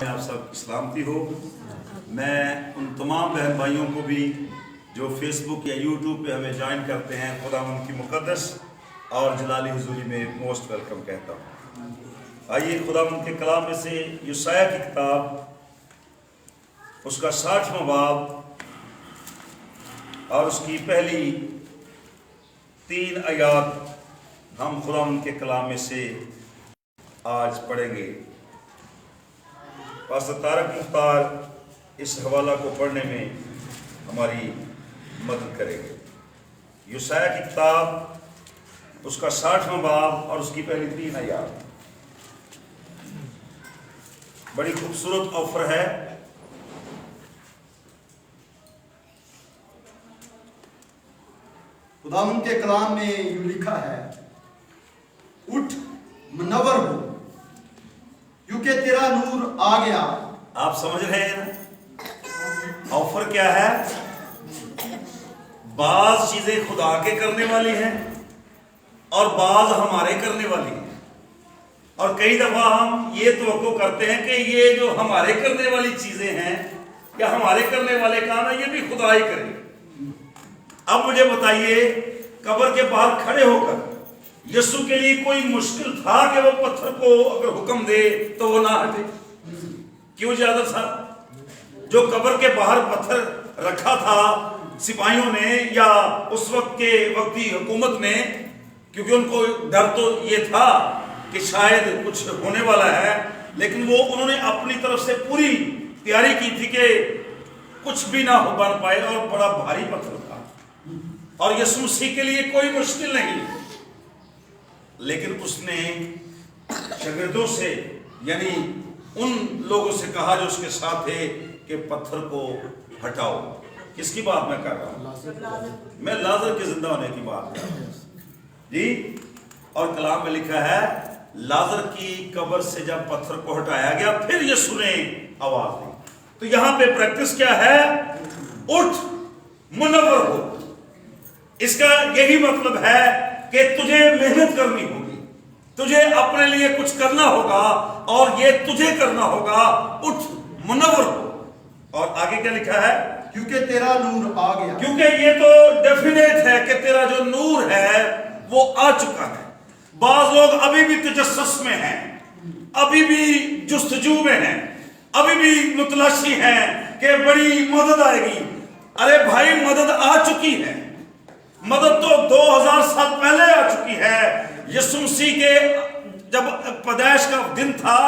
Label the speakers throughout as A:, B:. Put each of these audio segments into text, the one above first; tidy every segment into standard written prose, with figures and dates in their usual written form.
A: آپ سب کی سلامتی ہو۔ میں ان تمام بہن بھائیوں کو بھی جو فیس بک یا یوٹیوب پہ ہمیں جوائن کرتے ہیں خداوند کی مقدس اور جلالی حضوری میں موسٹ ویلکم کہتا ہوں۔ آئیے خداوند کے کلام میں سے یسایہ کی کتاب اس کا 60واں باب اور اس کی پہلی 3 آیات ہم خداوند کے کلام میں سے آج پڑھیں گے۔ پاسٹر طارق مختار اس حوالہ کو پڑھنے میں ہماری مدد کرے گے۔ یسایہ کی کتاب اس کا 60واں باب اور اس کی پہلی 3 آیات۔ بڑی خوبصورت آفر ہے۔
B: خداوند کے کلام میں یوں لکھا ہے، اٹھ منور ہو کیونکہ تیرا نور آ گیا۔
A: آپ سمجھ رہے ہیں نا آفر کیا ہے؟ بعض چیزیں خدا کے کرنے والی ہیں اور بعض ہمارے کرنے والی ہیں، اور کئی دفعہ ہم یہ توقع کرتے ہیں کہ یہ جو ہمارے کرنے والی چیزیں ہیں یا ہمارے کرنے والے کام ہیں یہ بھی خدا ہی کرے۔ اب مجھے بتائیے، قبر کے باہر کھڑے ہو کر یسوع کے لیے کوئی مشکل تھا کہ وہ پتھر کو اگر حکم دے تو وہ نہ ہٹے؟ کیوں زیادہ تھا؟ جو قبر کے باہر پتھر رکھا تھا سپاہیوں نے یا اس وقت کے وقتی حکومت نے، کیونکہ ان کو ڈر تو یہ تھا کہ شاید کچھ ہونے والا ہے، لیکن وہ انہوں نے اپنی طرف سے پوری تیاری کی تھی کہ کچھ بھی نہ ہو بن پائے، اور بڑا بھاری پتھر تھا اور یسوع مسیح کے لیے کوئی مشکل نہیں۔ لیکن اس نے شاگردوں سے یعنی ان لوگوں سے کہا جو اس کے ساتھ تھے کہ پتھر کو ہٹاؤ۔ کس کی بات میں کر رہا ہوں؟ میں لازر کے زندہ ہونے کی بات کر رہا ہوں جی۔ اور کلام میں لکھا ہے لازر کی قبر سے جب پتھر کو ہٹایا گیا پھر یسوع نے آواز دی۔ تو یہاں پہ پریکٹس کیا ہے؟ اٹھ منور ہو۔ اس کا یہی مطلب ہے کہ تجھے محنت کرنی ہوگی، تجھے اپنے لیے کچھ کرنا ہوگا اور یہ تجھے کرنا ہوگا۔ اٹھ منور ہو۔ اور آگے کیا لکھا ہے؟
B: کیونکہ تیرا نور آ گیا۔
A: کیونکہ یہ تو ڈیفینیٹ ہے کہ تیرا جو نور ہے وہ آ چکا ہے۔ بعض لوگ ابھی بھی تجسس میں ہیں، ابھی بھی جستجو میں ہیں، ابھی بھی متلاشی ہیں کہ بڑی مدد آئے گی۔ ارے بھائی، مدد آ چکی ہے۔ مدد تو 2000 سال پہلے آ چکی ہے۔ یسوع مسیح کے جب پیدائش کا دن تھا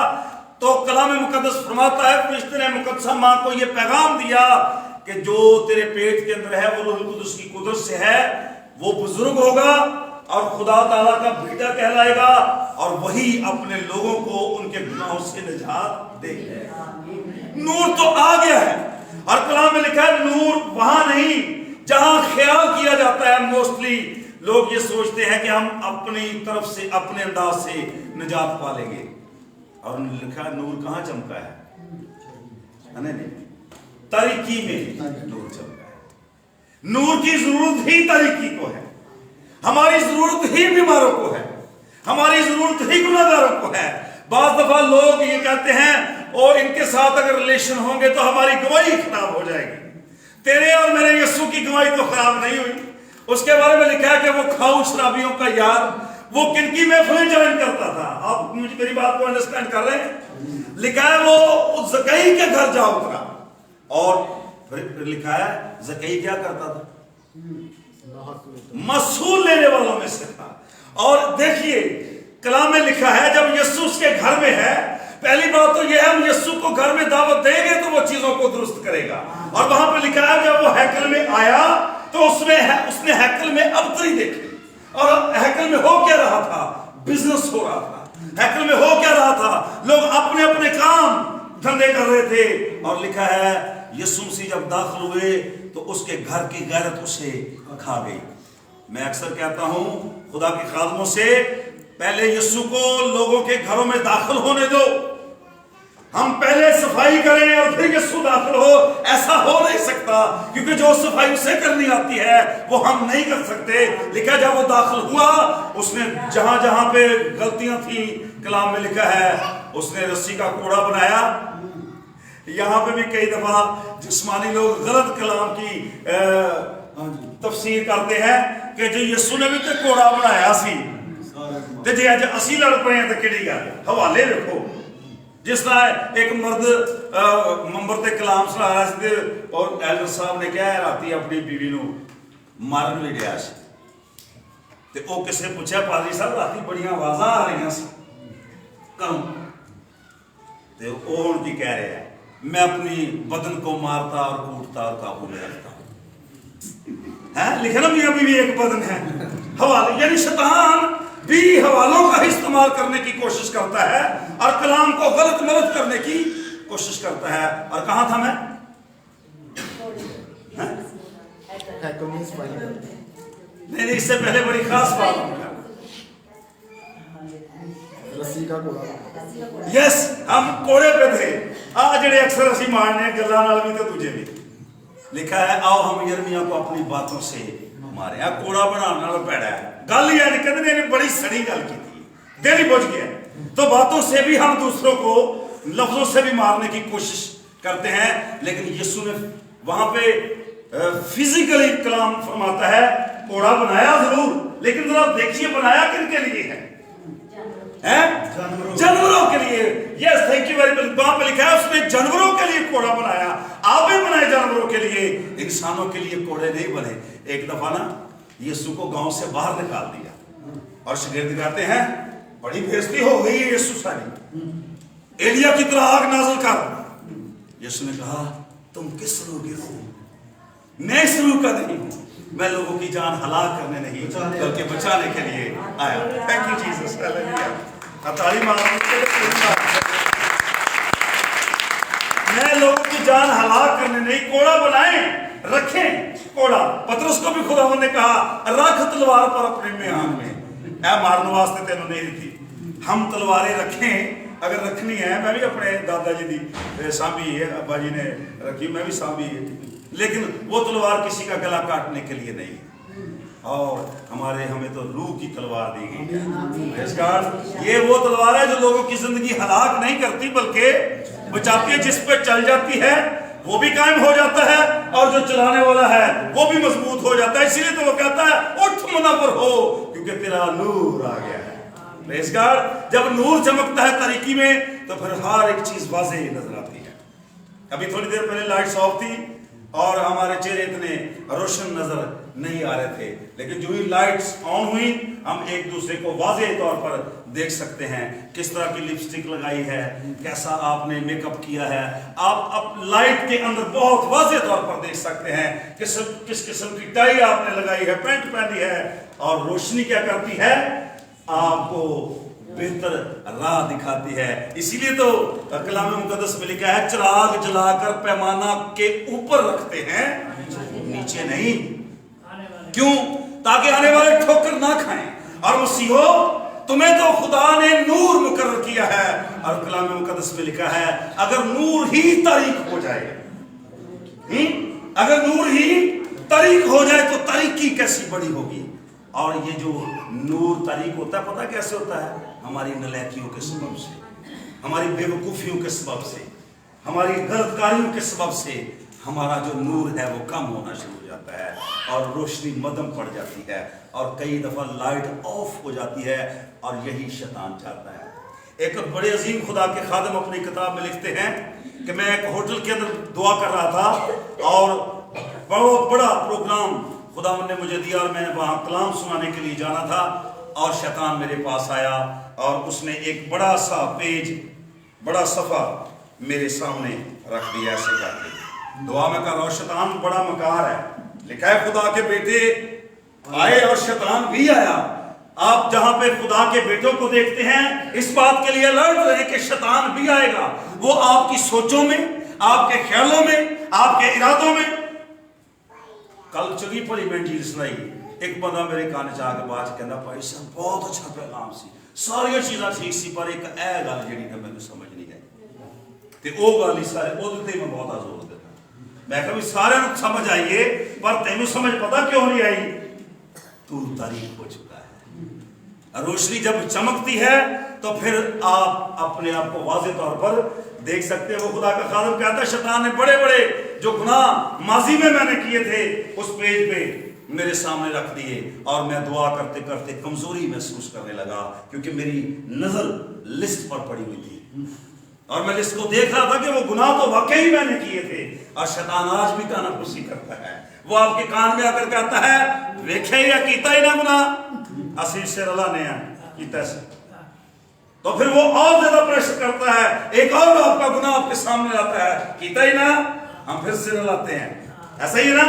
A: تو کلام مقدس فرماتا ہے فرشتے نے مقدسہ ماں کو یہ پیغام دیا کہ جو تیرے پیٹ کے اندر ہے وہ روح القدس کی قدرت سے ہے، وہ بزرگ ہوگا اور خدا تعالیٰ کا بیٹا کہلائے گا، اور وہی اپنے لوگوں کو ان کے گناہوں سے نجات دے گا۔ نور تو آ گیا ہے، اور کلام میں لکھا ہے نور وہاں نہیں جہاں خیال کیا جاتا ہے۔ موسٹلی لوگ یہ سوچتے ہیں کہ ہم اپنی طرف سے اپنے انداز سے نجات پا لیں گے، اور لکھا ہے نور کہاں چمکا ہے؟ نہیں، تاریکی میں نور چمکا ہے۔ نور کی ضرورت ہی تاریکی کو ہے، ہماری ضرورت ہی بیماروں کو ہے، ہماری ضرورت ہی گناہگاروں کو ہے۔ بعض دفعہ لوگ یہ کہتے ہیں اور ان کے ساتھ اگر ریلیشن ہوں گے تو ہماری گواہی خراب ہو جائے گی۔ تیرے اور میرے یسوع کی گواہی تو خراب نہیں ہوئی۔ اس کے بارے میں لکھا ہے کہ وہ کھاؤ شرابیوں کا یار، وہ کن کی محفلیں جوائن کرتا تھا؟ آپ مجھے میری بات کو انڈرسٹینڈ کر رہے ہیں؟ لکھا ہے وہ زکئی کے گھر جا اترا، اور پھر لکھا ہے زکئی کیا کرتا تھا؟ محصول لینے والوں میں سے تھا۔ اور دیکھیے کلام میں لکھا ہے جب یسوع اس کے گھر میں ہے، پہلی بات تو یہ ہے ہم یسوع کو گھر میں دعوت دیں گے تو وہ چیزوں کو درست کرے گا۔ اور وہاں پہ لکھا ہے جب وہ ہیکل میں آیا تو اس نے ہیکل میں ابتری دیکھی، اور ہیکل میں ہو کیا رہا تھا؟ بزنس ہو رہا تھا۔ ہیکل میں ہو کیا رہا تھا؟ لوگ اپنے اپنے کام دھندے کر رہے تھے، اور لکھا ہے یسوع مسیح جب داخل ہوئے تو اس کے گھر کی غیرت اسے کھا گئی۔ میں اکثر کہتا ہوں خدا کے خادموں سے، پہلے یسوع کو لوگوں کے گھروں میں داخل ہونے دو۔ ہم پہلے صفائی کریں اور پھر یسوع داخل ہو، ایسا ہو نہیں سکتا، کیونکہ جو صفائی اسے کرنی آتی ہے وہ ہم نہیں کر سکتے۔ لکھا جب وہ داخل ہوا اس نے جہاں جہاں پہ غلطیاں تھیں کلام میں لکھا ہے اس نے رسی کا کوڑا بنایا یہاں پہ بھی کئی دفعہ جسمانی لوگ غلط کلام کی تفسیر کرتے ہیں کہ جو یسو نے بھی تو کوڑا بنایا سی تے جی اج اسی لڑ پے ہیں تے کیڑی گل حوالے رکھو. جس طرح ایک مرد منبر تے کلام سنا رہا سی اور ایلڈر صاحب نے کہا راتی اپنی بیوی نو مارن بھی ڈیا سی تے او کسے پوچھا پادری صاحب راتی بڑیاں آوازاں آ رہی سی کروں تے او ہن کی کہہ رہے ہیں میں اپنی بدن کو مارتا اور کوٹتا اور قابو میں رکھتا ہوں. لکھا نا میاں بیوی ایک بدن ہے. حوالے یعنی شیطان بھی حوالوں کا استعمال کرنے کی کوشش کرتا ہے اور کلام کو غلط ملت کرنے کی کوشش کرتا ہے. اور کہاں تھا میں؟ نہیں اس سے پہلے بڑی خاص بات
B: رسی کا کوڑا.
A: یس ہم کوڑے پہ تھے. جڑے اکثر اسی مارنے گلاں نال بھی تے دوجے بھی. لکھا ہے آؤ ہم یرمیا کو اپنی باتوں سے مارے. کوڑا بنانے والا پیڑا ہے. گل یہ ہے کہ نے بڑی سڑی گل کی تھی, دل ہی بجھ گیا. تو باتوں سے بھی ہم دوسروں کو لفظوں سے بھی مارنے کی کوشش کرتے ہیں. لیکن یسوع نے وہاں پہ فزیکلی کلام فرماتا ہے کوڑا بنایا ضرور, لیکن ذرا دیکھیے بنایا کن کے لیے ہے؟ جانوروں کے لیے. Yes thank you very much. وہاں پہ لکھا ہے اس نے جانوروں کے لیے کوڑا بنایا. آپ بھی بنائے جانوروں کے لیے, انسانوں کے لیے کوڑے نہیں بنے. ایک دفعہ نا یسوع کو گاؤں سے باہر نکال دیا اور شاگرد کہتے ہیں بڑی بےزتی ہو گئی ہے یسوع ساری, ایلیا کی طرح آگ نازل کر. یسوع نے کہا تم کس روح کے ہو؟ میں اس روح کا نہیں ہوں, میں لوگوں کی جان ہلاک کرنے نہیں بلکہ بچانے کے لیے آیا. Thank you Jesus. میں لوگوں کی جان ہلاک کرنے نہیں, کوڑا بنائیں رکھیں کوڑا. پترس کو بھی خداوند نے کہا رکھ تلوار پر اپنے میان میں. اے مارنے واسطے تینوں نہیں دی, ہم تلواریں رکھیں اگر رکھنی ہے. میں بھی اپنے دادا جی دی سانبھی ہے, ابا جی نے رکھی, میں بھی سانبھی ہے, لیکن وہ تلوار کسی کا گلا کاٹنے کے لیے نہیں. اور ہمیں تو روح کی تلوار دی گئی ہے. یہ وہ تلوار ہے جو لوگوں کی زندگی ہلاک نہیں کرتی بلکہ بچاتی ہے. جس پہ چل جاتی ہے وہ بھی قائم ہو جاتا ہے اور جو چلانے والا ہے وہ بھی مضبوط ہو جاتا ہے. اسی لیے تو وہ کہتا ہے اٹھ منور ہو کیونکہ تیرا نور آ گیا ہے. پریز گاڈ. جب نور چمکتا ہے طریقی میں تو پھر ہر ایک چیز واضح نظر آتی ہے. ابھی تھوڑی دیر پہلے لائٹس آف تھی اور ہمارے چہرے اتنے روشن نظر نہیں آ رہے تھے, لیکن جو ہی لائٹس آن ہوئی ہم ایک دوسرے کو واضح طور پر دیکھ سکتے ہیں. کس طرح کی لپسٹک لگائی ہے, کیسا آپ نے میک اپ کیا ہے, آپ لائٹ کے اندر بہت واضح طور پر دیکھ سکتے ہیں کس قسم کی ٹائی آپ نے لگائی ہے, پینٹ پہنی ہے. اور روشنی کیا کرتی ہے, آپ کو بہتر راہ دکھاتی ہے. اسی لیے تو کلام مقدس میں لکھا ہے چراغ جلا کر پیمانہ کے اوپر رکھتے ہیں نیچے نہیں. کیوں؟ تاکہ آنے والے ٹھوکر نہ کھائیں. اور مسیحو تمہیں تو خدا نے نور مقرر کیا ہے, اور کلام مقدس میں لکھا ہے اگر نور ہی تاریک ہو جائے, اگر نور ہی تاریک ہو جائے تو تاریکی کیسی بڑی ہوگی. اور یہ جو نور تاریک ہوتا ہے پتہ کیسے ہوتا ہے؟ ہماری نالائکیوں کے سبب سے, ہماری بے وقوفیوں کے سبب سے, ہماری غلط کاریوں کے سبب سے ہمارا جو نور ہے وہ کم ہونا شروع ہو جاتا ہے اور روشنی مدھم پڑ جاتی ہے اور کئی دفعہ لائٹ آف ہو جاتی ہے. اور یہی شیطان چاہتا ہے. ایک بڑے عظیم خدا کے خادم اپنی کتاب میں لکھتے ہیں کہ میں ایک ہوٹل کے اندر دعا کر رہا تھا اور بہت بڑا پروگرام خداوند نے مجھے دیا اور میں نے وہاں کلام سنانے کے لیے جانا تھا. اور شیطان میرے پاس آیا اور اس نے ایک بڑا سا پیج, بڑا صفحہ میرے سامنے رکھ دیا ایسے کر کے. دعا میں کر رہا ہوں, شیطان بڑا مکار ہے. لکھا ہے خدا کے بیٹے آئے اور شیطان بھی آیا. آپ جہاں پہ خدا کے بیٹوں کو دیکھتے ہیں اس بات کے لیے الرٹ رہے کہ شیطان بھی آئے گا. وہ آپ کی سوچوں میں, آپ کے خیالوں میں, آپ کے ارادوں میں. کل چنگی پڑی میں انجیل سنائی, ایک بندہ میرے کان چ آ کے بعد کہندا بھائی صاحب بہت اچھا پیغام سی, ساری چیزاں ٹھیک سی, پر ایک اے گل جڑی نا مینوں سمجھ نہیں آئی تے او گل ہی سارے اودے تے میں بہت زور دیتا. میں کہ سارے نوں سمجھ آئیے پر تینوں سمجھ پتہ کیوں نہیں آئی؟ تو تاریک ہو چکا ہے. روشنی جب چمکتی ہے تو پھر آپ اپنے آپ کو واضح طور پر دیکھ سکتے ہیں وہ خدا کا خادم کہتا ہے شیطان نے بڑے بڑے جو گناہ ماضی میں نے کیے تھے اس پیج پہ میرے سامنے رکھ دیے، اور میں دعا کرتے کرتے کمزوری محسوس کرنے لگا، کیونکہ میری نظر لسٹ پر پڑی ہوئی تھی اور میں لسٹ کو دیکھ رہا تھا کہ وہ گناہ تو واقعی میں نے کیے تھے۔ اور شیطان آج بھی کانا پرسی کرتا ہے، وہ آپ کے کان میں آ کر کہتا ہے ویکھے یا کیتا ہی نہ گناہ اسی سے اللہ نے کیتا ہے، تو پھر وہ اور زیادہ پریشر کرتا ہے، ایک اور آپ کا گناہ آپ کے سامنے آتا ہے، کیتا ہی نہ، ہم پھر سے لاتے ہیں، ایسا ہی نا،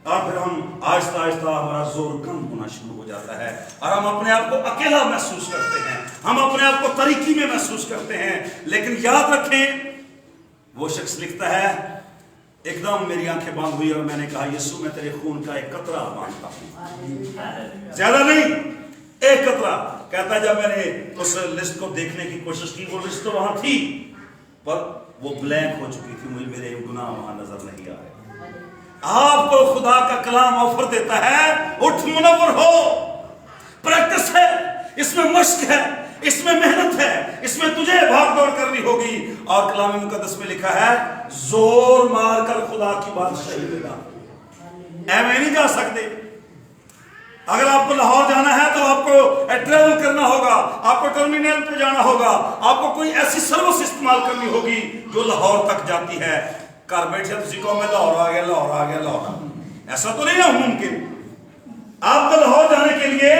A: اور پھر ہم آہستہ آہستہ ہمارا زور کم ہونا شروع ہو جاتا ہے اور ہم اپنے آپ کو اکیلا محسوس کرتے ہیں، ہم اپنے آپ کو تاریکی میں محسوس کرتے ہیں۔ لیکن یاد رکھیں، وہ شخص لکھتا ہے ایک دم میری آنکھیں بند ہوئی اور میں نے کہا یسوع میں تیرے خون کا ایک قطرہ مانگتا ہوں، زیادہ نہیں، ایک قطرہ۔ کہتا ہے جب میں نے اس لسٹ کو دیکھنے کی کوشش کی، وہ لسٹ تو وہاں تھی پر وہ بلینک ہو چکی تھی، مجھے میرے گناہ وہاں نظر نہیں آ رہے۔ آپ کو خدا کا کلام آفر دیتا ہے، اٹھ منور ہو، پریکٹس ہے، اس میں مشق ہے، اس میں محنت ہے، اس میں تجھے بھاگ دوڑ کرنی ہوگی، اور کلام مقدس میں لکھا ہے زور مار کر خدا کی بادشاہی میں جا۔ میں نہیں جا سکتے، اگر آپ کو لاہور جانا ہے تو آپ کو ٹریول کرنا ہوگا، آپ کو ٹرمینل پہ جانا ہوگا، آپ کو کوئی ایسی سروس استعمال کرنی ہوگی جو لاہور تک جاتی ہے۔ گھر بیٹھے تسی کو میں لاہور آ گیا، لاہور آ گیا، لاہور آ گیا، ایسا تو نہیں نا ممکن۔ آپ کو لاہور جانے کے لیے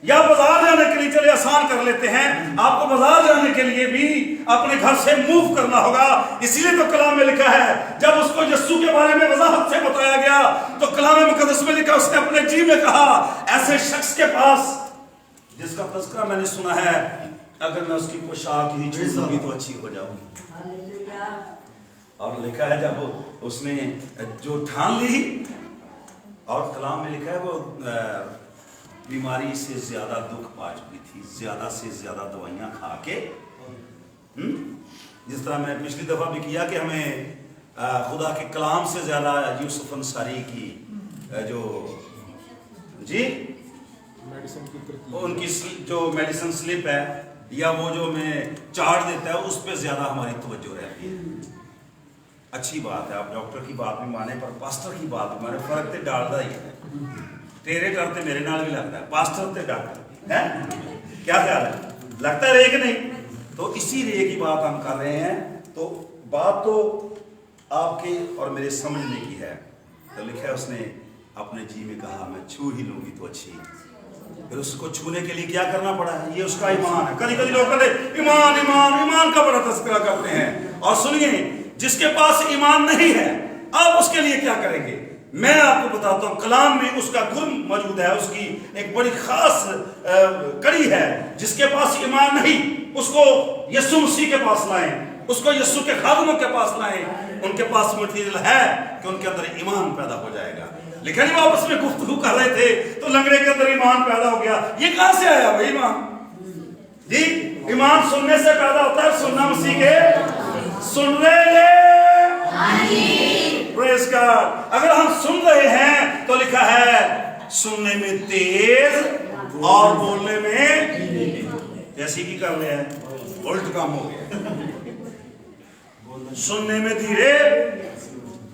A: یا بازار جانے کے لیے چلے آسان کر لیتے ہیں، آپ کو بازار جانے کے لیے بھی اپنے گھر سے موو کرنا ہوگا۔ اسی لیے تو کلام میں لکھا ہے جب اس کو یسوع کے بارے میں وضاحت سے بتایا گیا تو کلام مقدس میں لکھا، اس نے اپنے جی میں کہا ایسے شخص کے پاس جس کا تذکرہ میں نے سنا ہے، اگر میں اس کی پوشاک ہی چھو لوں گی تو اچھی ہو جاؤں گی۔ اور لکھا ہے جب اس نے جو ٹھان لی، اور کلام میں لکھا ہے وہ بیماری سے زیادہ دکھ پا چکی تھی، زیادہ سے زیادہ دوائیاں کھا کے، جس طرح میں پچھلی دفعہ بھی کیا کہ ہمیں خدا کے کلام سے زیادہ یوسف انصاری کی جو جی ان کی جو میڈیسن سلپ ہے یا وہ جو میں چارٹ دیتا ہے اس پہ زیادہ ہماری توجہ رہتی ہے۔ اچھی بات ہے، آپ ڈاکٹر کی بات بھی مانے پر پاسٹر کی بات بھی مانے، فرق تے ڈالتا ہی ہے، تیرے کرتے میرے نال بھی لگتا ہے، پاسٹر تے ڈاکٹر ہے، کیا خیال ہے، لگتا ہے رے کہ نہیں؟ تو اسی رے کی بات ہم کر رہے ہیں، تو بات تو آپ کے اور میرے سمجھنے کی ہے۔ تو لکھا ہے اس نے اپنے جی میں کہا میں چھو ہی لوں گی تو اچھی، پھر اس کو چھونے کے لیے کیا کرنا پڑا ہے، یہ اس کا ایمان ہے۔ کبھی کبھی لوگ کہتے ہیں ایمان ایمان ایمان کا بڑا تذکرہ کرتے ہیں، اور سنیے جس کے پاس ایمان نہیں ہے آپ اس کے لیے کیا کریں گے؟ میں آپ کو بتاتا ہوں کلام میں اس کا گن موجود ہے، اس کی ایک بڑی خاص کڑی ہے۔ جس کے پاس ایمان نہیں اس کو یسوع مسیح کے پاس لائیں، اس کو یسوع کے خادموں کے پاس لائیں، ان کے پاس مٹیریل ہے کہ ان کے اندر ایمان پیدا ہو جائے گا۔ لیکن وہ آپس میں گفتگو کر رہے تھے تو لنگڑے کے اندر ایمان پیدا ہو گیا۔ یہ کہاں سے آیا بھائی ایمان؟ جی ایمان سننے سے پیدا ہوتا ہے، سننا مسیح کے سن رہے ہیں، پریز گاڈ۔ اگر ہم سن رہے ہیں تو لکھا ہے سننے میں تیز اور بولنے میں جیسی کی کر رہے ہیں، الٹ کام ہو گیا، سننے میں دھیرے،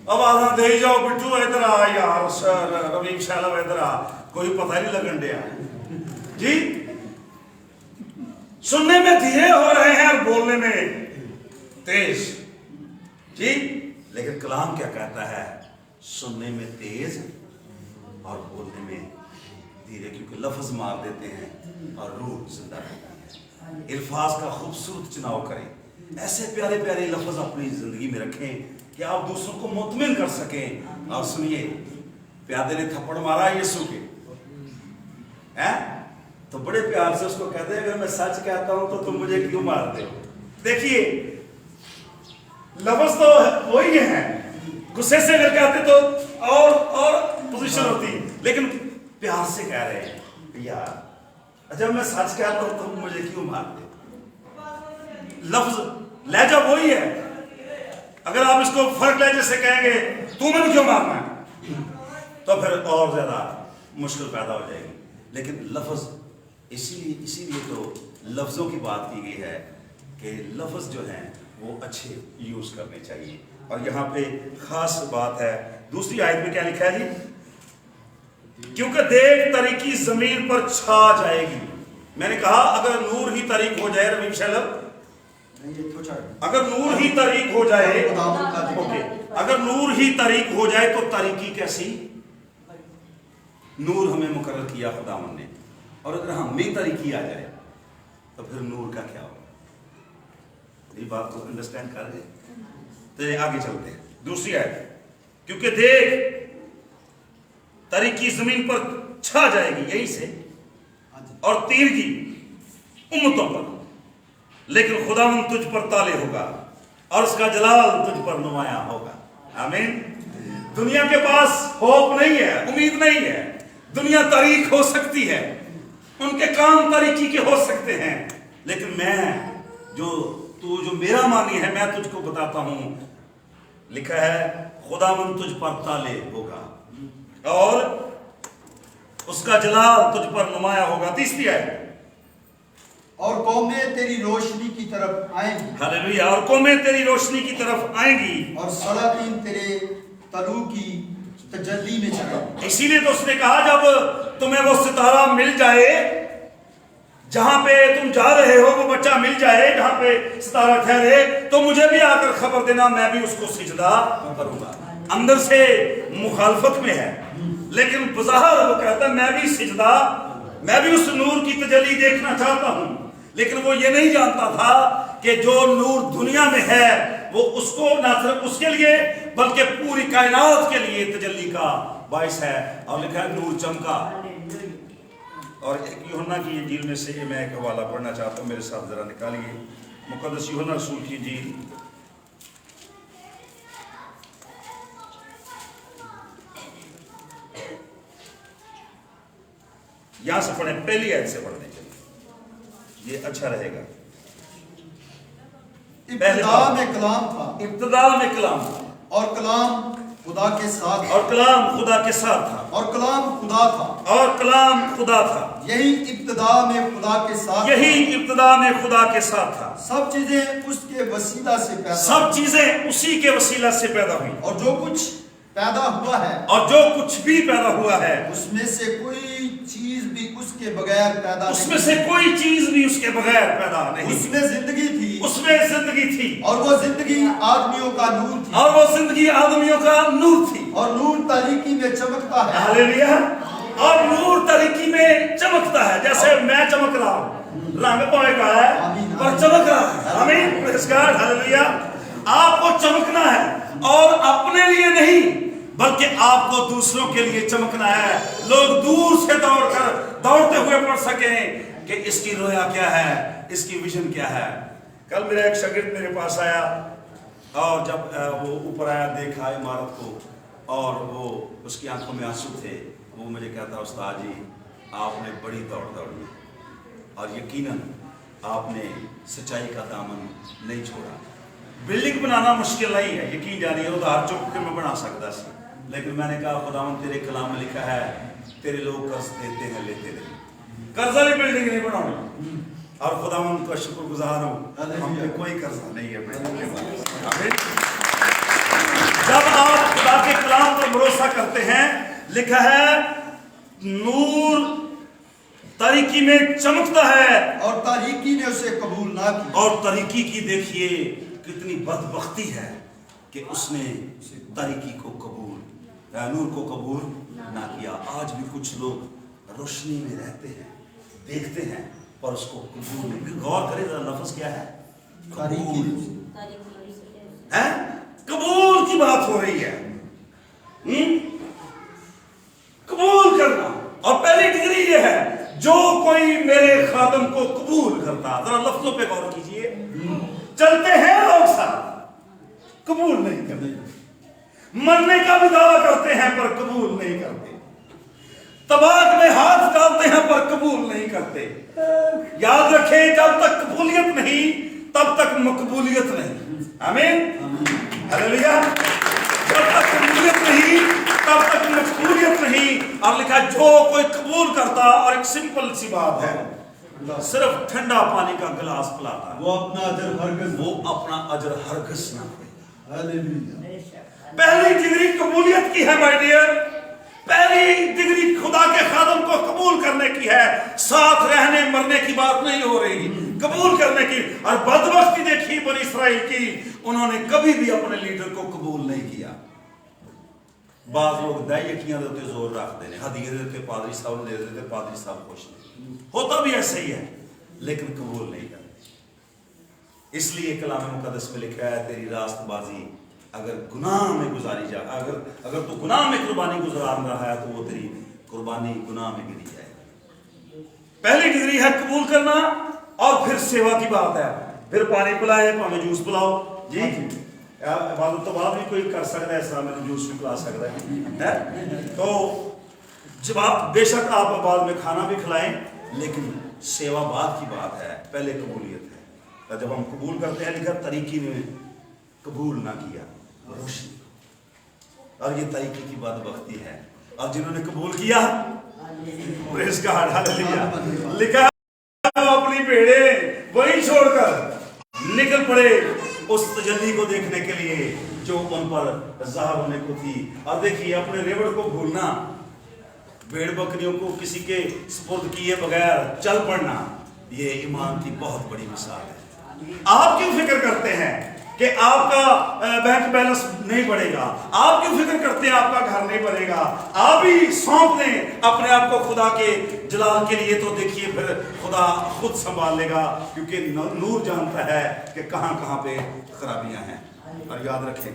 A: آوازاں دے جاؤ بٹو ادھر آ یار، ربیب شیلو ادھر آ، کوئی پتہ نہیں لگن دیا جی۔ سننے میں دھیرے ہو رہے ہیں اور بولنے میں تیز جی، لیکن کلام کیا کہتا ہے؟ سننے میں تیز اور بولنے میں دھیرے، کیونکہ لفظ مار دیتے ہیں اور روح زندہ رہتی ہے۔ الفاظ کا خوبصورت چناؤ کریں، ایسے پیارے پیارے لفظ اپنی زندگی میں رکھیں کہ آپ دوسروں کو مطمئن کر سکیں۔ اور سنیے، پیادے نے تھپڑ مارا یسوع کے، تو بڑے پیار سے اس کو کہتے ہیں اگر میں سچ کہتا ہوں تو تم مجھے کیوں مارتے ہو؟ دیکھیے لفظ تو وہی ہیں، غصے سے اگر کہتے تو اور پوزیشن ہوتی، لیکن پیار سے کہہ رہے ہیں یار جب میں سچ کہتا ہوں تم مجھے کیوں مارتے ہو؟ لفظ لہجہ وہی ہے، اگر آپ اس کو فرق لہجے سے کہیں گے تو مجھے کیوں مارنا ہے تو پھر اور زیادہ مشکل پیدا ہو جائے گی۔ لیکن لفظ اسی لیے تو لفظوں کی بات کی گئی ہے کہ لفظ جو ہیں वो अच्छे यूज करने चाहिए। और यहाँ पे खास बात है, दूसरी आयत में क्या लिखा है जी? क्योंकि देख तरीकी जमीन पर छा जाएगी। मैंने कहा अगर नूर ही तरीक हो जाए, रवि शैलम, अगर नूर ही तरीक हो जाए, ओके, अगर नूर ही तरीक हो जाए तो तरीकी कैसी? नूर हमें मुकर्रर किया खुदावन ने, और अगर हम में तरीकी आ जाए तो फिर नूर का क्या होगा? ये बात को अंडरस्टैंड कर रहे? तो आगे चलते हैं, दूसरी आयत, क्योंकि देख तरीकी जमीन पर छा जाएगी, यहीं से, और तीरगी उम्मतों पर, लेकिन खुदावन तुझ पर ताले होगा और उसका जलाल तुझ पर नुमाया होगा। आमीन। दुनिया के पास होप नहीं है, उम्मीद नहीं है। दुनिया तारीख हो सकती है, उनके काम तरीकी के हो सकते हैं, लेकिन मैं जो मेरा मानी है, मैं तुझको बताता हूं, लिखा है खुदावन तुझ पर ताले होगा और उसका जलाल तुझ पर नुमाया होगा। तीसरी है,
B: और कौमें तेरी रोशनी की तरफ आएंगी।
A: हालेलुया। और कौमें तेरी रोशनी की तरफ आएंगी
B: और सलातीन तेरे तलू की तजल्ली में चलेंगे।
A: इसीलिए तो उसने कहा जब तुम्हें वो सितारा मिल जाए, जहां पे तुम जा रहे हो, वो बच्चा मिल जाए जहां पे सितारा ठहरे, तो मुझे भी आकर खबर देना, मैं भी उसको सिजदा करूंगा। अंदर से मुखालफत में है, लेकिन बज़ाहिर वो कहता है मैं भी उस नूर की तजल्ली देखना चाहता हूं। लेकिन वो ये नहीं जानता था कि जो नूर दुनिया में है वो उसको ना सिर्फ उसके लिए बल्कि पूरी कायनात के लिए तजल्ली का बाइस है। और लिखा है नूर चमका। और एक यूहन्ना की इंजील में से मैं एक हवाला पढ़ना चाहता हूँ, मेरे साथ जरा निकालिए, मुक़द्दस यूहन्ना रसूल की इंजील, यहां से पढ़े, पहली आयत से पढ़ने चलिए, ये अच्छा रहेगा।
B: इब्तिदा में कलाम था,
A: इब्तिदा में कलाम था,
B: और कलाम खुदा के साथ,
A: और कलाम खुदा के साथ था,
B: और कलाम खुदा था,
A: और कलाम खुदा था।
B: यही इब्तिदा में खुदा के साथ,
A: यही इब्तिदा में खुदा के साथ था।
B: सब चीजें उसके वसीला से पैदा,
A: सब चीजें उसी के वसीला से पैदा हुई,
B: और जो कुछ पैदा हुआ है,
A: और जो कुछ भी पैदा हुआ है,
B: उसमें से कोई चीज भी उसके बगैर पैदा
A: उसमें से कोई चीज भी उसके बगैर पैदा नहीं।
B: उसमें जिंदगी थी,
A: उसमें जिंदगी थी,
B: और वो जिंदगी आदमियों का नूर थी,
A: और वो जिंदगी आदमियों का नूर थी।
B: और नूर तारीकी में चमकता है।
A: हालेलुया। और नूर तारीकी में चमकता है, जैसे मैं चमक रहा हूं, रंग पाएगा है पर चमक रहा है। आमीन, प्रेज़ गॉड, हालेलुया। आपको चमकना है, और अपने लिए नहीं बल्कि आपको दूसरों के लिए चमकना है। लोग दूर से दौड़ते हुए पढ़ सकें कि इसकी रोया क्या है, इसकी विजन क्या है। कल मेरा एक शागिर्द मेरे पास आया, और जब वो ऊपर आया, देखा इमारत को, और वो उसकी आंखों में आंसू थे। वो मुझे कहता, उस्ताद जी आपने बड़ी दौड़ दौड़ी, और यकीनन आपने सच्चाई का दामन नहीं छोड़ा। बिल्डिंग बनाना मुश्किल नहीं है, यकीन जानिए, उधार चुक के मैं बना सकता सी, लेकिन मैंने कहा खुदावन तेरे कलाम में लिखा है तेरे लोग कर्ज देते हैं लेते नहीं, कर्ज वाली बिल्डिंग नहीं बनानी। और खुदावन का शुक्रगुजार हूं, हम पे कोई कर्जा नहीं है। जब आप खुदा के कलाम पर भरोसा करते हैं, लिखा है नूर तारीकी में चमकता है, और
B: तारीकी ने उसे कबूल ना किया।
A: और तारीकी की देखिए कितनी बदबख्ती है कि उसने तारीकी को कबूल, नूर को कबूल ना किया। आज भी कुछ लोग रोशनी में रहते हैं, देखते हैं, पर उसको कबूल नहीं। गौर करें जरा, लफ्ज क्या है? कबूल है, कबूल की बात हो रही है। कबूल करना, और पहली डिग्री ये है, जो कोई मेरे खादम को कबूल करता। जरा लफ्जों पे गौर कीजिए। चलते हैं लोग साथ, कबूल नहीं करते, मरने का भी दावा करते हैं पर कबूल नहीं करते, तबाक में हाथ डालते हैं पर कबूल नहीं करते। याद रखें, जब तक कबूलियत नहीं तब तक मकबूलियत नहीं। आमीन, हालेलुया। जब तक कबूलियत नहीं तब तक मकबूलियत नहीं। और लिखा जो कोई कबूल करता, और एक सिंपल सी बात है, सिर्फ ठंडा पानी का गिलास पिलाता है,
B: वो अपना अजर हरगिज़
A: वो अपना अजर हरगिज़ ना देगा।
B: हालेलुया।
A: पहली डिग्री कबूलियत की है माय डियर, पहली डिग्री खुदा के खादम को कबूल करने की है, साथ रहने मरने की बात नहीं हो रही, कबूल करने की। और बदबख्ती देखी बनी इसराइल की, उन्होंने कभी भी अपने लीडर को कबूल नहीं किया। बाज लोग दायकियां देते जोर रखते हैं, हदीये देते पादरी साहब दे देते, पादरी साहब खुश नहीं, होता भी ऐसे ही है, लेकिन कबूल नहीं करते। इसलिए कलाम मुकद्दस में लिखा है, तेरी रास्तबाजी अगर गुनाह में गुजारी जा, अगर तू गुनाह में कुर्बानी गुजार रहा है तो वो तेरी कुर्बानी गुनाह में गिरी जाएगी। पहली डिग्री है कबूल करना, और फिर सेवा की बात है, फिर पानी पिलाए, भावे जूस पिलाओ जी, इबादत तो बाद भी कोई कर सकता है, ऐसा मैंने जूस भी पिला सकता है। तो जवाब बेशक आप बाद में खाना भी खिलाएं, लेकिन सेवा बाद की बात है, पहले कबूलियत है। जब हम कबूल करते हैं, लिखा तरीकी ने कबूल ना किया रोशनी, और ये तरीके की बदबख्ती है। और जिन्होंने कबूल किया, प्रेज़ गॉड, हालेलुया, लिखा वो अपनी भेड़े वहीं छोड़कर निकल पड़े उस तजल्ली को देखने के लिए जो उन पर ज़ाहिर होने को थी। और देखिए, अपने रेवड़ को भूलना, भेड़ बकरियों को किसी के सुपुर्द किए बगैर चल पड़ना, ये ईमान की बहुत बड़ी मिसाल है। आप क्यों फिक्र करते हैं कि आपका बैंक बैलेंस नहीं बढ़ेगा? आप क्यों फिक्र करते हैं आपका घर नहीं बनेगा? आप ही सौंप दें अपने आप को खुदा के जलाल के लिए, तो देखिए फिर खुदा खुद संभाल लेगा, क्योंकि नूर जानता है कि कहां कहां पे खराबियां हैं। और याद रखें,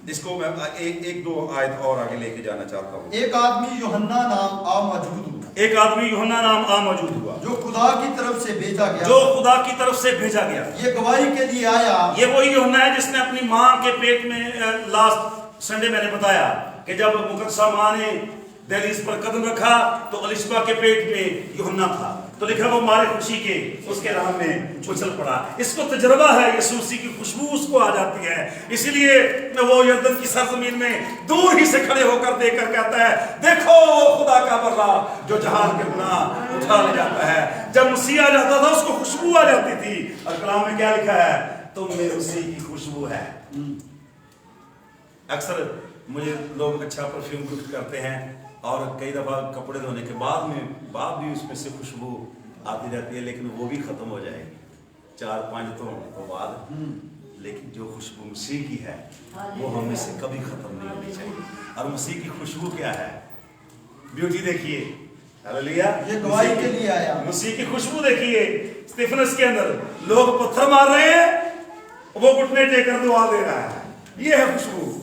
A: इसको मैं एक दो आयत और आगे लेके जाना चाहता हूँ।
B: एक आदमी यूहन्ना नाम आ मौजूद हुआ,
A: एक आदमी यूहन्ना नाम आ मौजूद हुआ,
B: जो खुदा की तरफ से भेजा गया,
A: जो खुदा की तरफ से भेजा गया।
B: ये गवाही के लिए आया।
A: ये वही यूहन्ना है जिसने अपनी माँ के पेट में, लास्ट संडे मैंने बताया कि जब मुकद्दसा माँ ने दहलीज पर कदम रखा तो अलिशबा के पेट में यूहन्ना था, तो लिखा वो मारे खुशी के उसके राह में उछल पड़ा। इसको तजर्बा है, यीशु मसीह की खुशबू उसको आ जाती है, इसीलिए वो यरदन की सरजमीन में दूर ही से खड़े होकर देखकर कहता है, देखो खुदा का बर्रा जो जहान के गुनाह उठा ले जाता है। जब मसीह आ जाता था उसको खुशबू आ जाती थी। और कलाम में क्या लिखा है? तुम में मसीह की खुशबू है। अक्सर मुझे लोग अच्छा परफ्यूम गिफ्ट करते हैं, और कई दफ़ा कपड़े धोने के बाद भी उसमें से खुशबू आती रहती है, लेकिन वो भी ख़त्म हो जाएगी 4-5 धोने के बाद। लेकिन जो खुशबू मसीह की है वो हमें से कभी ख़त्म नहीं होनी चाहिए। और मसीह की खुशबू क्या है? ब्यूटी देखिए, हालेलुया,
B: ये गवाही के लिए आया।
A: मसीह की खुशबू देखिए। स्तिफनस के अंदर लोग पत्थर मार रहे हैं, वो घुटने टेकर दुआ दे रहा है, ये है खुशबू।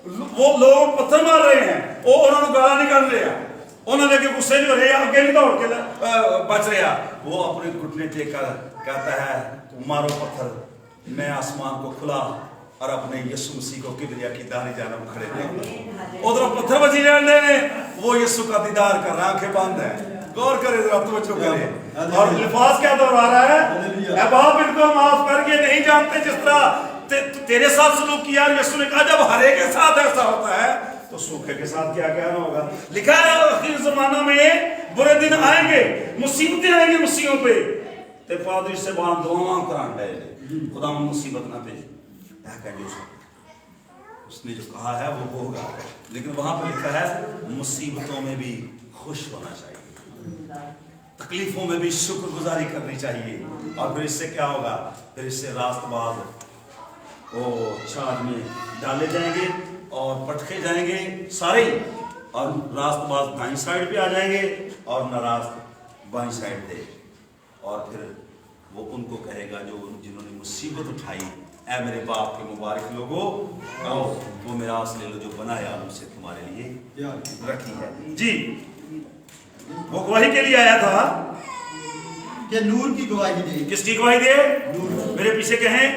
A: वो लोग पत्थर मार रहे हैं, वो उन्होंने गाला निकाल लिया, उन्होंने के गुस्से नहीं हो रहे, आगे नहीं दौड़ के बच रहा, वो अपने घुटने टेक कर कहता है, मारो पत्थर, मैं आसमान को खुला और अपने यीशु मसीह को किबरिया की दानी जानब खड़े देख। उधर पत्थर बची जाने ने, वो यीशु का दीदार कर रहा, आंखें बंद है। गौर करे जरा, तवज्जो करे। और लिफाज क्या दोहरा रहा है? ऐ बाप, इनको माफ कर, ये नहीं जानते जिस तरह तेरे साथ सलूक किया। यीशु ने कहा, जब हरे के साथ ऐसा होता है तो सूखे के साथ क्या कहना होगा? लिखा है आखिर जमाना में बुरे दिन आएंगे, मुसीबतें आएंगी मसीहों पे, ते पादरी से बात दुआ करान दे, खुदा मुसीबत ना भेज। उसने जो कहा है वो होगा, लेकिन वहां पर लिखा है मुसीबतों में भी खुश होना चाहिए, तकलीफों में भी शुक्रगुजारी करनी चाहिए। और फिर इससे क्या होगा? फिर इससे रास्तबाज वो छाछ में डाले जाएंगे और पटके जाएंगे सारे, और रास्तबाज दाईं साइड पे आ जाएंगे और नाराज बाईं साइड पे। और फिर वो उनको कहेगा जो जिन्होंने मुसीबत उठाई, ऐ मेरे बाप के मुबारक लोगो, आओ वो मिरास ले लो जो बनाया मुझसे तुम्हारे लिए रखी है। जी, वो गवाही के लिए आया था
B: कि नूर की गवाही दे।
A: किसकी गवाही दे? मेरे पीछे कहें,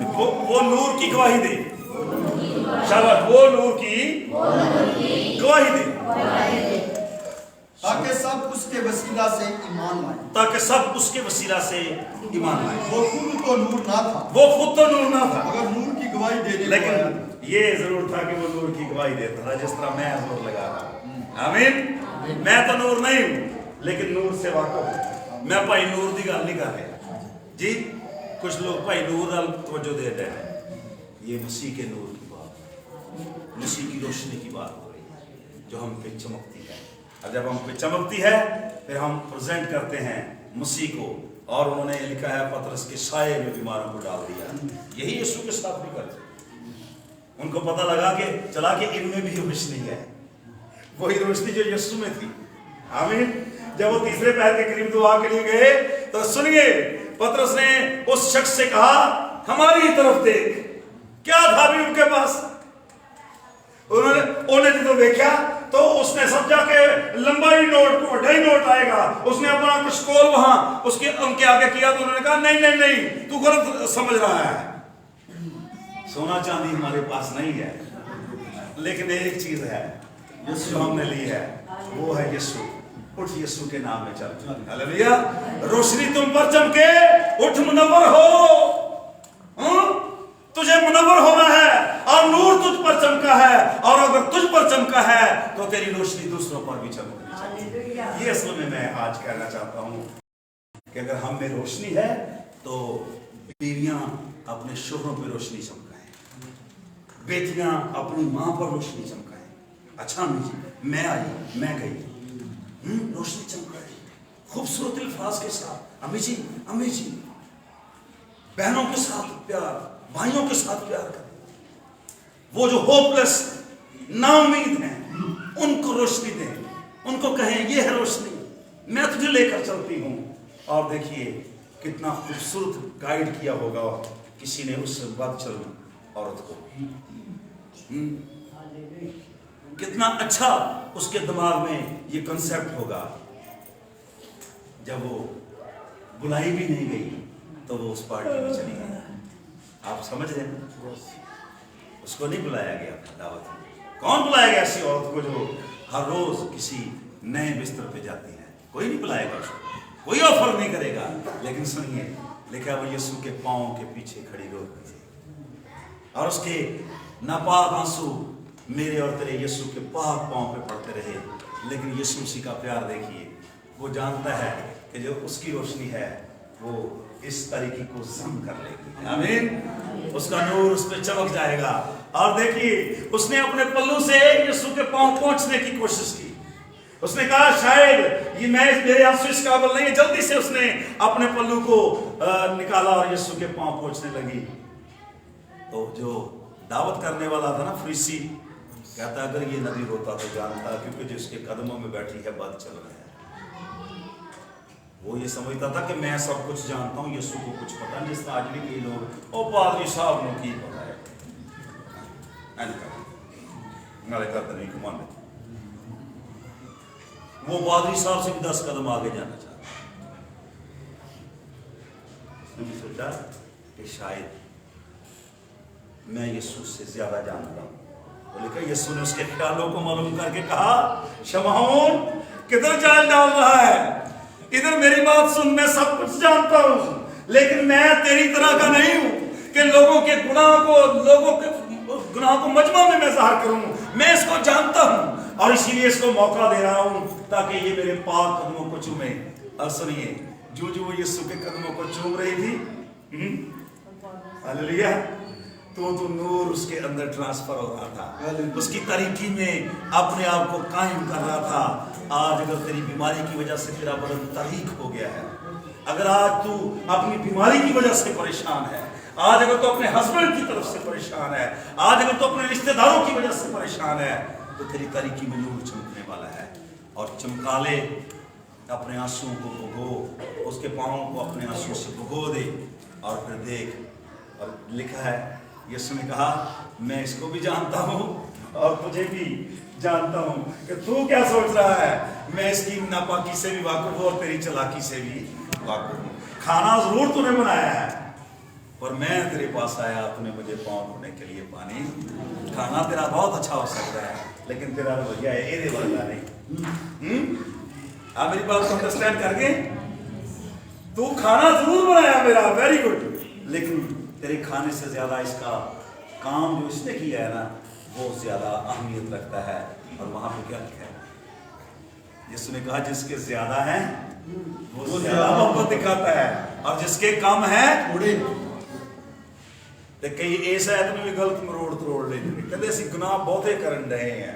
A: वो नूर की गवाही दे। शाबाश, वो नूर की गवाही दे,
B: ताकि सब उसके वसीला से ईमान लाए।
A: ताकि सब उसके वसीला से ईमान लाए।
B: वो खुद तो नूर ना था,
A: वो खुद तो नूर ना था,
B: मगर नूर की गवाही देने को आया।
A: लेकिन ये जरूर था कि वो नूर की गवाही देता था, जिस तरह मैं जोर लगा रहा हूं। आमीन। मैं तो नूर नहीं हूं, लेकिन नूर से वाकफ हूं। मैं भाई नूर की गल नहीं कर रहा जी। कुछ लोग भाई नूर नाल तवज्जो दे रहे हैं। ये मसीह के नूर की बात, मसीह की रोशनी की बात हो रही है जो हम पे चमकती है। और जब हम पे चमकती है फिर हम प्रेजेंट करते हैं मसीह को। और उन्होंने लिखा है पतरस के साये में बीमारों को डाल दिया। यही यीशु के साथ भी करते। उनको पता लगा कि चला कि इनमें भी रोशनी है, वही रोशनी जो यीशु में थी। आमीन। जब वो तीसरे पहर के करीब दुआ के लिए गए तो सुनिए, पतरस ने उस शख्स से कहा हमारी तरफ देख। क्या था भी उनके पास? उन्होंने जो देखा तो उसने समझा कि लंबा ही नोट को ढाई नोट आएगा। उसने अपना कशकोल वहां उसके उनके आगे किया तो उन्होंने कहा नहीं नहीं नहीं, तू गलत समझ रहा है। सोना चांदी हमारे पास नहीं है, लेकिन एक चीज है जो हमने ली है, वो है यीशु। उठ यीशु के नाम में चल। हालेलुया। रोशनी तुम पर चमके, उठ मुनव्वर हो। तुझे मुनव्वर होना है और नूर तुझ पर चमका है, और अगर तुझ पर चमका है तो तेरी रोशनी दूसरों पर भी चमकनी चाहिए। ये असल में मैं आज कहना चाहता हूं कि अगर हम में रोशनी है तो बीवियां अपने शोहरों पे रोशनी चमकाएं, बेटियां अपनी मां पर रोशनी चमकाएं। अच्छा अम्मी जी मैं आई, मैं गई, रोशनी चमकाएं खूबसूरत अल्फाज के साथ। अम्मी जी बहनों के साथ प्यार, भाइयों के साथ प्यार करें। वो जो होपलेस नाउम्मीद हैं उनको रोशनी दें, उनको कहें ये है रोशनी, मैं तुझे लेकर चलती हूं। और देखिए कितना खूबसूरत गाइड किया होगा किसी ने उस बदचलन औरत को। कितना अच्छा उसके दिमाग में ये कंसेप्ट होगा। जब वो बुलाई भी नहीं गई तो वो उस पार्टी में चली गई। आप समझ रहे हैं? उसको नहीं बुलाया गया दावत में। कौन बुलाया गया ऐसी औरत को जो हर रोज किसी नए बिस्तर पे जाती है? कोई नहीं बुलाएगा उसको, कोई ऑफर नहीं करेगा। लेकिन सुनिए, लिखा वो यीशु के पांव के पीछे खड़ी रो रही थी और उसके नापाक आंसू मेरे और तेरे यीशु के पाक पांव पे पड़ते रहे। लेकिन यीशु उसी का प्यार देखिए, वो जानता है कि जो उसकी रोशनी है वो इस तरीके को जम कर लेगी। आमीन। उसका नूर उस पर चमक जाएगा। और देखिए उसने अपने पल्लू से यीशु के पांव पहुंचने की कोशिश की। उसने कहा शायद ये मैं मेरे आंसू इस काबिल नहीं है। जल्दी से उसने अपने पल्लू को निकाला और यीशु के पांव पहुंचने लगी। तो जो दावत करने वाला था ना फरीसी, कहता अगर ये नबी होता तो जानता, क्योंकि जिसके कदमों में बैठी है बदचलन है। वो ये समझता था कि मैं सब कुछ जानता हूँ, यीशु को कुछ पता नहीं। जिस आज भी कई लोग ओ पादरी साहब ने की पता है नहीं कमाने, वो पादरी साहब से भी 10 कदम आगे जाना चाहता। उसने सोचा कि शायद मैं यीशु से ज्यादा जानता हूँ। बोले यीशु ने उसके ख्यालों को मालूम करके कहा शमौन किधर चाल डाल रहा है? इधर मेरी बात सुन, मैं सब कुछ जानता हूं, लेकिन मैं तेरी तरह का नहीं हूं कि लोगों के गुनाह को मजमा में मैं ज़ाहिर करूं। मैं इसको जानता हूं और इसीलिए इसको मौका दे रहा हूं ताकि ये मेरे पाक कदमों को चूमे। और सुनिए, जो वो यीशु के कदमों को चूम रही थी, हालेलुया, तो नूर उसके अंदर ट्रांसफर हो रहा था, उसकी तरीकी में अपने आप को कायम कर रहा था। आज अगर तेरी बीमारी की वजह से तेरा बदन तारीक हो गया है, अगर आज तू अपनी बीमारी की वजह से परेशान है, आज अगर तू अपने हस्बैंड की तरफ से परेशान है, आज अगर तू अपने रिश्तेदारों की वजह से परेशान है, तो तेरी तारीकी में नूर चमकने वाला है। और चमका ले, अपने आंसुओं को भगो, उसके पाँवों को अपने आंसुओं से भगो दे और फिर देख। और लिखा है यीशु ने कहा मैं इसको भी जानता हूँ और तुझे भी जानता हूँ कि तू क्या सोच रहा है। मैं इसकी नापाकी से भी वाकिफ हूँ और तेरी चालाकी से भी वाकिफ हूँ। खाना जरूर तूने बनाया है, पर मैं तेरे पास आया, तूने मुझे पाँव धोने के लिए पानी। खाना तेरा बहुत अच्छा हो सकता है, लेकिन तेरा रवैया है एरे वाला नहीं। आप मेरी बात को अंडरस्टैंड करके, तू खाना जरूर बनाया मेरा, वेरी गुड, लेकिन तेरे खाने से ज्यादा इसका काम जो इसने किया है ना, वो ज्यादा अहमियत रखता है। और वहां पे क्या लिखा है? यीशु ने कहा जिसके ज्यादा हैं वो ज्यादा मोहब्बत दिखाता है, और जिसके कम है
B: थोड़े।
A: ਤੇ ਕਈ ਇਸ ਆਇਤ ਨੂੰ ਵੀ ਗਲਤ ਮਰੋੜ ਤਰੋੜ ਲੈਂਦੇ ਨੇ, ਕਹਿੰਦੇ ਅਸੀਂ ਗੁਨਾਹ ਬਹੁਤੇ ਕਰਨ ਡਏ ਆ,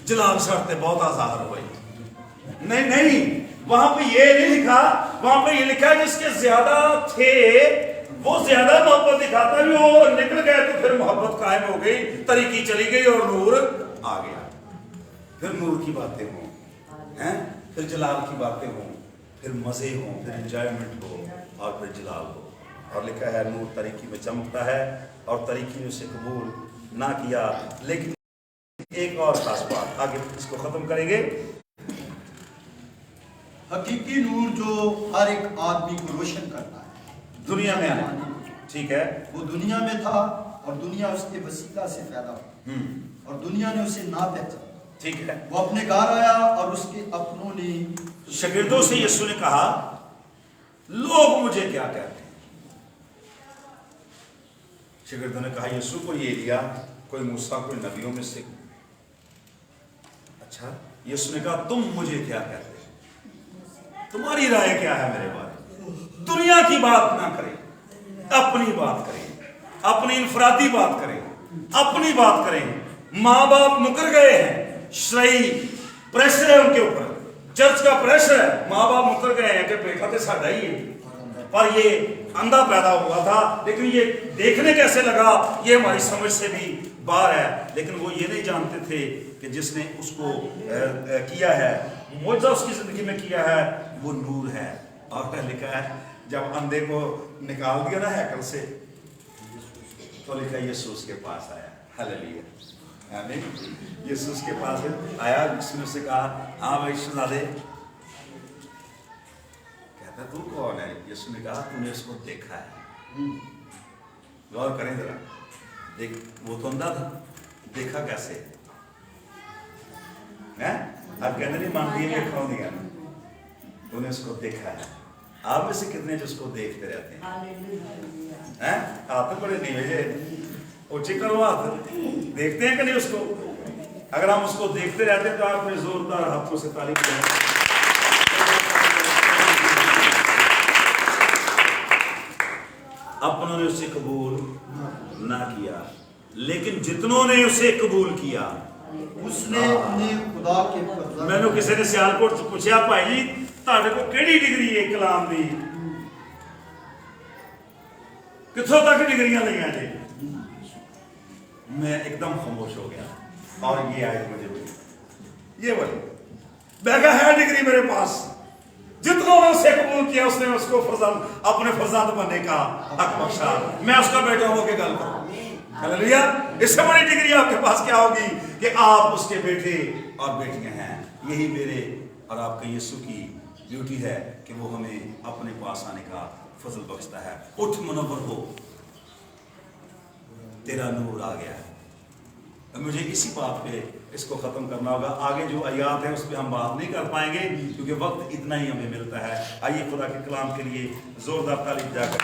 A: जलाल शर्त पे बहुत आजाद हुई। नहीं नहीं, वहां पे ये नहीं लिखा, वहां पे ये लिखा है जिसके ज्यादा थे वो ज्यादा मोहब्बत दिखाता है, वो निकल गए तो फिर मोहब्बत कायम हो गई, तरीकी चली गई और नूर आ गया। फिर नूर की बातें हों, हैं, फिर जलाल की बातें हों, फिर मजे हों, फिर एंजॉयमेंट हो, और फिर जलाल हो। और लिखा है नूर तरीकी में चमकता है और तरीकी ने उसे कबूल ना किया। लेकिन एक और खास बात, आगे इसको खत्म करेंगे।
B: हकीकी नूर जो हर एक आदमी को रोशन करता है
A: दुनिया में आने, ठीक है,
B: वो दुनिया में था और दुनिया उसके वसीला से पैदा हुई और दुनिया ने उसे ना पहचाना,
A: ठीक है।
B: वो अपने घर आया और उसके अपनों ने
A: शागिर्दों से यीशु ने कहा लोग मुझे क्या कहते हैं। शागिर्दों ने कहा यीशु कोई एलिया, कोई मूसा, कोई नबियों में से। अच्छा, यीशु ने कहा तुम मुझे क्या कहते हो, तुम्हारी राय क्या है मेरे बारे में। दुनिया की बात ना करें, अपनी बात करें, अपनी इनफरादी बात करें, अपनी बात करें। माँ बाप मुकर गए हैं, श्रेय प्रेशर है उनके ऊपर, चर्च का प्रेशर है, माँ बाप मुकर गए हैं कि बेटा तो साडा ही है, पर ये अंधा पैदा हुआ था, लेकिन ये देखने कैसे लगा ये हमारी समझ से भी बाहर है। लेकिन वो ये नहीं जानते थे कि जिसने उसको किया है, मुआवजा उसकी जिंदगी में किया है, वो नूर है। और लिखा है जब अंधे को निकाल दिया ना हैकल से, तो लिखा यीशु उसके पास आया। हालेलुया, आमीन। यीशु उसके पास आया, उसने उससे कहा हाँ भाई शहजादे, कहता तू कौन है। यीशु ने कहा तूने इसको देखा है। गौर करें जरा, देख वो तो अंधा था, देखा कैसे हैं? आप कहते नहीं मानती है खाओ दिया, तूने उसको देखा है। आप में से कितने जिसको देखते रहते हैं? हाथ बड़े नीवे ऊंचे करो, हाथ देखते हैं कि नहीं उसको? अगर हम उसको देखते रहते हैं तो आप में जोरदार हाथों से ताली बजाएं। अपनों ने उसे कबूल ना किया, लेकिन जितनों ने उसे कबूल किया
B: उसने उन्हें खुदा के फजल।
A: मैंने किसी ने सियालकोट से पूछा भाई जी ਤੁਹਾਡੇ को केड़ी डिग्री है कलाम दी, किथों तक डिग्रियां लिया जी? मैं एकदम खामोश हो गया और ये आए मुझे बोली, ये बोली मैं कहा है डिग्री मेरे पास, जितना ने उसे कबूल किया उसने उसको फजल अपने फजल बनने का हक बख्शा, मैं उसका बेटा होके गल करूं। हालेलुया। इससे बड़ी डिग्री आपके पास क्या होगी कि आप उसके बेटे और बेटियां हैं। यही मेरे और आपके यीशु की ड्यूटी है कि वो हमें अपने पास आने का फजल बख्शता है। उठ मुनव्वर हो, तेरा नूर आ गया है। मुझे इसी बात पे इसको ख़त्म करना होगा। आगे जो आयात है उस पर हम बात नहीं कर पाएंगे क्योंकि वक्त इतना ही हमें मिलता है। आइए खुदा के कलाम के लिए जोरदार ताली बजाकर